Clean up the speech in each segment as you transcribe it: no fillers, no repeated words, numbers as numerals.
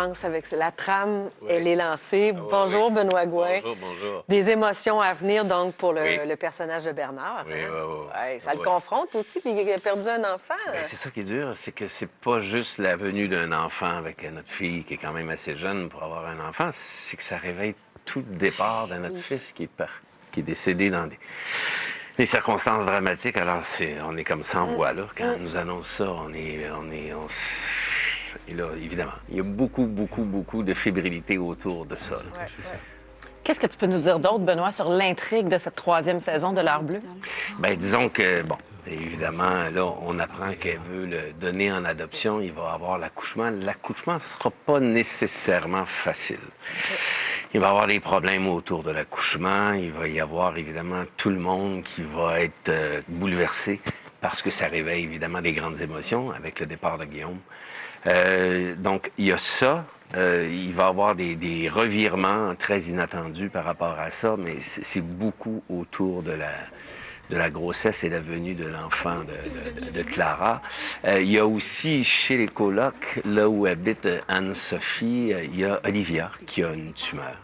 Avec la trame, Oui. elle est lancée. Ah, oui, bonjour, oui. Benoît Gouin. Bonjour. Des émotions à venir, donc, pour Oui. le personnage de Bernard. Oui, Ça le confronte aussi, puis il a perdu un enfant. Ben, c'est ça qui est dur, c'est que c'est pas juste la venue d'un enfant avec notre fille qui est quand même assez jeune pour avoir un enfant, c'est que ça réveille tout le départ de notre fils qui est décédé dans des circonstances dramatiques. Alors, on est comme sans voix, là. Quand on nous annonce ça, Et là, évidemment, il y a beaucoup de fébrilité autour de ça. Là. Qu'est-ce que tu peux nous dire d'autre, Benoît, sur l'intrigue de cette 3e saison de L'Heure bleue? Bien, disons que, bon, évidemment, là, on apprend qu'elle veut le donner en adoption. Il va avoir l'accouchement. L'accouchement ne sera pas nécessairement facile. Il va y avoir des problèmes autour de l'accouchement. Il va y avoir, évidemment, tout le monde qui va être bouleversé parce que ça réveille, évidemment, des grandes émotions avec le départ de Guillaume. Donc, il y a ça. Il va y avoir des revirements très inattendus par rapport à ça, mais c'est beaucoup autour de la grossesse et la venue de l'enfant de Clara. Il y a aussi, chez les colocs, là où habite Anne-Sophie, il y a Olivia qui a une tumeur.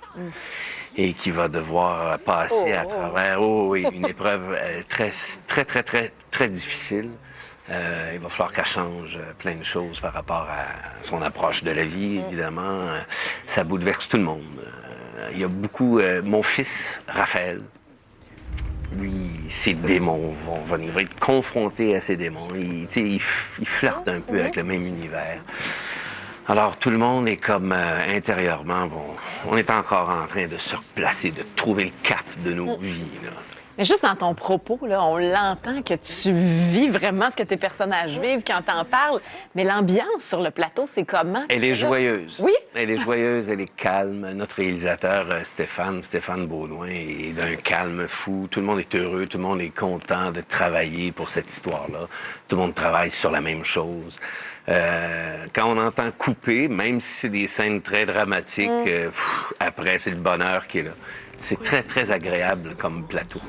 Et qui va devoir passer à travers une épreuve très difficile. Il va falloir qu'elle change plein de choses par rapport à son approche de la vie, évidemment. Ça bouleverse tout le monde. Il y a beaucoup... mon fils, Raphaël, lui, ses démons il va être confronté à ses démons. Il flirte un peu avec le même univers. Alors, tout le monde est comme intérieurement, on est encore en train de se replacer, de trouver le cap de nos vies, là. Mais juste dans ton propos, là, on l'entend que tu vis vraiment ce que tes personnages vivent quand t'en parles. Mais l'ambiance sur le plateau, c'est comment? Elle est joyeuse. Oui? Elle est joyeuse, elle est calme. Notre réalisateur, Stéphane Baudouin, est d'un calme fou. Tout le monde est heureux, tout le monde est content de travailler pour cette histoire-là. Tout le monde travaille sur la même chose. Quand on entend couper, même si c'est des scènes très dramatiques, après, c'est le bonheur qui est là. C'est très agréable comme plateau.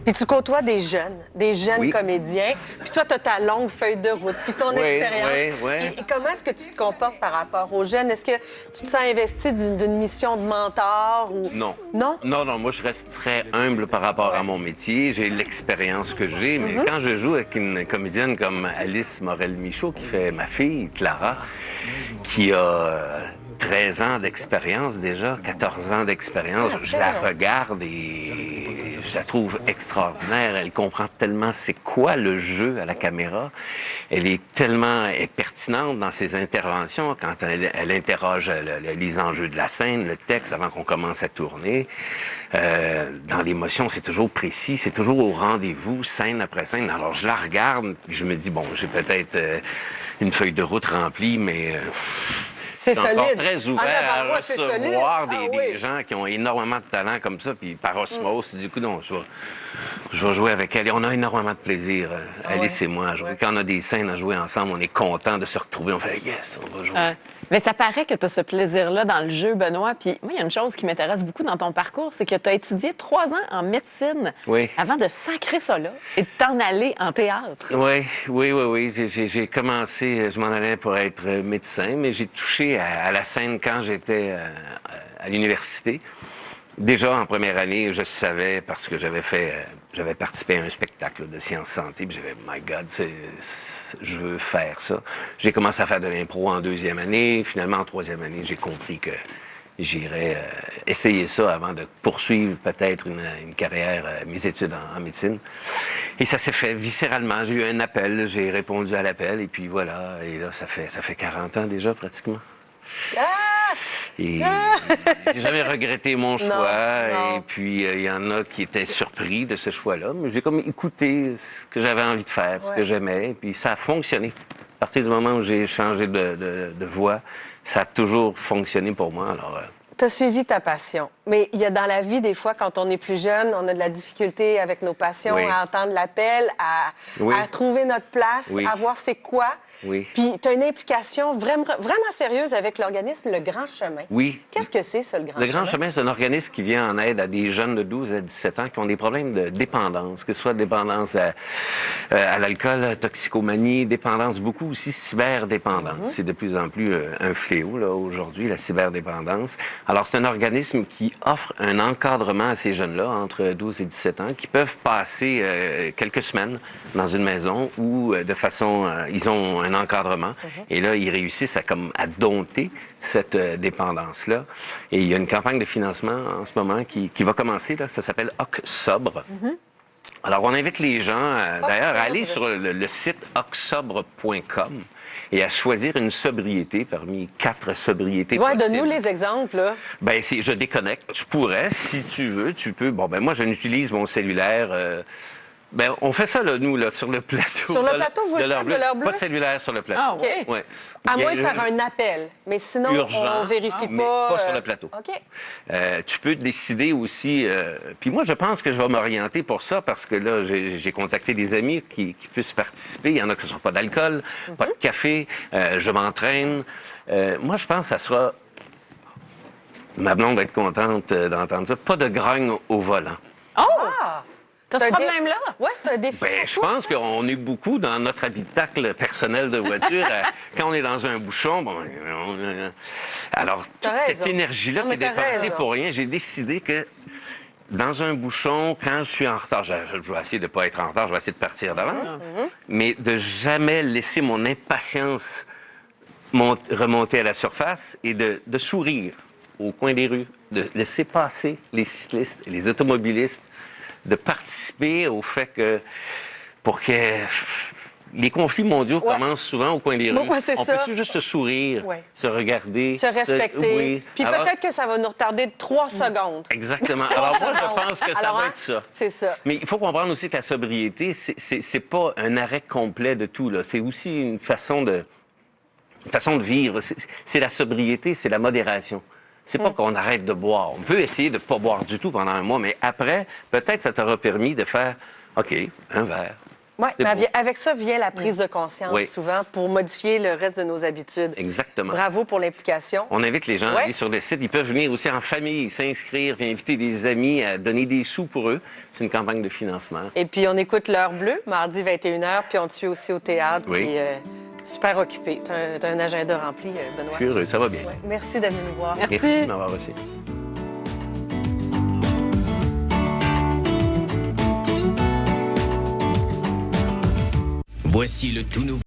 Puis tu côtoies des jeunes Oui. comédiens. Puis toi, tu as ta longue feuille de route, puis ton expérience. Oui. Et comment est-ce que tu te comportes par rapport aux jeunes? Est-ce que tu te sens investi d'une mission de mentor? Ou... Non. Non? Non, moi, je reste très humble par rapport à mon métier. J'ai l'expérience que j'ai, mais quand je joue avec une comédienne comme Alice Morel-Michaud, qui fait ma fille, Clara, qui a 13 ans d'expérience déjà, 14 ans d'expérience, je la regarde et je la trouve extraordinaire. Elle comprend tellement c'est quoi le jeu à la caméra. Elle est tellement pertinente dans ses interventions quand elle interroge les enjeux de la scène, le texte avant qu'on commence à tourner. Dans l'émotion, c'est toujours précis, c'est toujours au rendez-vous, scène après scène. Alors je la regarde, puis je me dis, bon, j'ai peut-être une feuille de route remplie, mais... C'est je suis solide. encore très ouvert à recevoir solide. des gens qui ont énormément de talent comme ça, puis par osmose, du coup, non, je vais jouer avec elle. Et on a énormément de plaisir, Alice et moi, à jouer. Quand on a des scènes à jouer ensemble, on est content de se retrouver. On fait « yes, on va jouer ». Mais ça paraît que tu as ce plaisir-là dans le jeu, Benoît. Puis moi, il y a une chose qui m'intéresse beaucoup dans ton parcours, c'est que tu as étudié 3 ans en médecine avant de sacrer ça là et de t'en aller en théâtre. Oui. J'ai commencé, je m'en allais pour être médecin, mais j'ai touché à la scène quand j'étais à l'université. Déjà, en première année, je savais, parce que j'avais participé à un spectacle de sciences santé, puis j'avais, my God, je veux faire ça. J'ai commencé à faire de l'impro en 2e année. Finalement, en 3e année, j'ai compris que j'irais essayer ça avant de poursuivre peut-être une carrière, mes études en médecine. Et ça s'est fait viscéralement. J'ai eu un appel, j'ai répondu à l'appel, et puis voilà. Et là, ça fait 40 ans déjà, pratiquement. Et j'ai jamais regretté mon choix. Non. Et puis, il y en a qui étaient surpris de ce choix-là. Mais j'ai comme écouté ce que j'avais envie de faire, ce que j'aimais. Et puis, ça a fonctionné. À partir du moment où j'ai changé de voie, ça a toujours fonctionné pour moi. Alors, Tu as suivi ta passion. Mais il y a dans la vie, des fois, quand on est plus jeune, on a de la difficulté avec nos passions, Oui. à entendre l'appel, à trouver notre place, à voir c'est quoi. Oui. Puis tu as une implication vraiment sérieuse avec l'organisme Le Grand Chemin. Oui. Qu'est-ce que c'est, ça, Le Grand Chemin? Le Grand Chemin, c'est un organisme qui vient en aide à des jeunes de 12 à 17 ans qui ont des problèmes de dépendance, que ce soit dépendance à l'alcool, toxicomanie, dépendance beaucoup aussi cyberdépendance. C'est de plus en plus un fléau là, aujourd'hui, la cyberdépendance. Alors, c'est un organisme qui offre un encadrement à ces jeunes-là, entre 12 et 17 ans, qui peuvent passer quelques semaines dans une maison où, de façon... ils ont un encadrement. Et là, ils réussissent à dompter cette dépendance-là. Et il y a une campagne de financement en ce moment qui va commencer. Là, ça s'appelle Hoc Sobre. Alors, on invite les gens, d'ailleurs, à aller sur le site hocsobre.com et à choisir une sobriété parmi 4 sobriétés possibles. Donne-nous les exemples, là. Bien, je déconnecte. Tu pourrais, si tu veux, tu peux. Bon, ben moi, je n'utilise mon cellulaire... Ben, on fait ça, là, nous, là, sur le plateau. Sur le plateau, vous le faites de l'heure bleue? Pas de cellulaire sur le plateau. Ah, oui? Ouais. À moins de faire un appel. Mais sinon, urgent, on vérifie mais pas... pas sur le plateau. OK. Tu peux décider aussi... Puis moi, je pense que je vais m'orienter pour ça parce que là, j'ai contacté des amis qui puissent participer. Il y en a qui ne sont pas d'alcool, pas de café. Je m'entraîne. Moi, je pense que ça sera... Ma blonde va être contente d'entendre ça. Pas de grogne au volant. Oh! Ah! T'as ce problème-là? Oui, c'est un défi. Ben, je pense qu'on est beaucoup dans notre habitacle personnel de voiture. Quand on est dans un bouchon, alors, toute cette énergie-là qui est dépensée pour rien, j'ai décidé que dans un bouchon, quand je suis en retard, je vais essayer de ne pas être en retard, je vais essayer de partir d'avance, mais de jamais laisser mon impatience remonter à la surface et de sourire au coin des rues, de laisser passer les cyclistes et les automobilistes, de participer au fait que, pour que les conflits mondiaux commencent souvent au coin des rues, c'est on ça. peut juste se sourire, se regarder, se respecter. Oui. Puis alors, peut-être que ça va nous retarder de 3 secondes. Exactement. Alors moi, je pense que ça va être ça. C'est ça. Mais il faut comprendre aussi que la sobriété, c'est pas un arrêt complet de tout, là. C'est aussi une façon de vivre. C'est la sobriété, c'est la modération. C'est pas qu'on arrête de boire. On peut essayer de ne pas boire du tout pendant un mois, mais après, peut-être ça t'aura permis de faire, OK, un verre. Oui, mais avec ça vient la prise de conscience, souvent, pour modifier le reste de nos habitudes. Exactement. Bravo pour l'implication. On invite les gens à aller sur le site. Ils peuvent venir aussi en famille, s'inscrire, puis inviter des amis à donner des sous pour eux. C'est une campagne de financement. Et puis, on écoute l'heure bleue, mardi 21h, puis on te suit aussi au théâtre. Oui. Puis, super occupé. Tu as un agenda rempli, Benoît. Je suis heureux, ça va bien. Ouais. Merci d'être venu nous voir. Merci. Merci de m'avoir reçu. Voici le tout nouveau